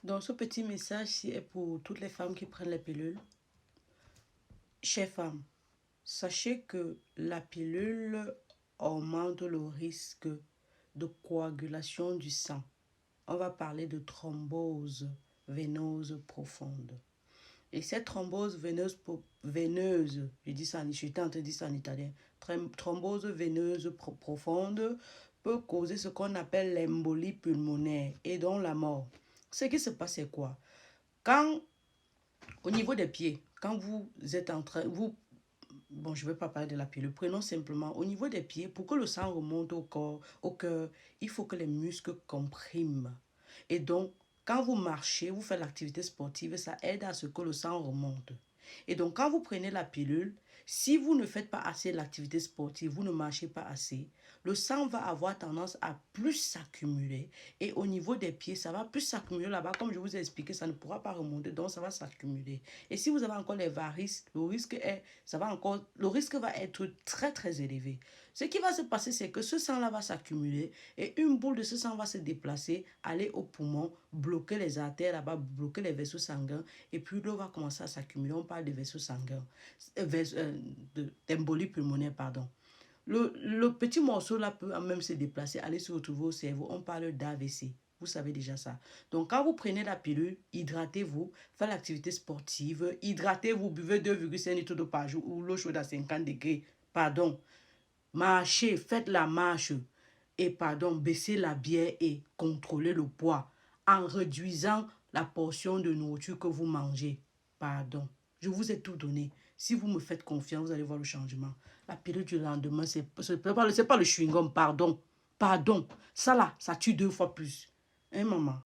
Donc, ce petit message-ci est pour toutes les femmes qui prennent les pilules. Chères femmes, sachez que la pilule augmente le risque de coagulation du sang. On va parler de thrombose veineuse profonde. Et cette thrombose veineuse, je dis ça, je suis en train de dire ça en italien, thrombose veineuse profonde peut causer ce qu'on appelle l'embolie pulmonaire et donc la mort. Ce qui se passe, c'est quoi? Quand, au niveau des pieds, quand vous êtes en train, bon, je ne vais pas parler de la pilule, prenons simplement au niveau des pieds, pour que le sang remonte au corps, au cœur, il faut que les muscles compriment. Et donc, quand vous marchez, vous faites l'activité sportive, ça aide à ce que le sang remonte. Et donc, quand vous prenez la pilule, si vous ne faites pas assez l'activité sportive, vous ne marchez pas assez, le sang va avoir tendance à plus s'accumuler. Et au niveau des pieds, ça va plus s'accumuler là-bas. Comme je vous ai expliqué, ça ne pourra pas remonter, donc ça va s'accumuler. Et si vous avez encore les varices, le risque va être très très élevé. Ce qui va se passer, c'est que ce sang-là va s'accumuler et une boule de ce sang va se déplacer, aller au poumon, bloquer les artères là-bas, bloquer les vaisseaux sanguins et puis l'eau va commencer à s'accumuler. On parle de vaisseaux sanguins, d'embolie pulmonaire, pardon. Le petit morceau là peut même se déplacer, aller se retrouver au cerveau. On parle d'AVC. Vous savez déjà ça. Donc, quand vous prenez la pilule, hydratez-vous, faites l'activité sportive, hydratez-vous, buvez 2,5 litres d'eau par jour ou l'eau chaude à 50 degrés. Pardon. Marchez, faites la marche. Et pardon, baissez la bière et contrôlez le poids en réduisant la portion de nourriture que vous mangez. Pardon. Je vous ai tout donné. Si vous me faites confiance, vous allez voir le changement. La pilule du lendemain, c'est pas le chewing-gum, pardon. Pardon. Ça là, ça tue 2 fois plus. Hein, maman?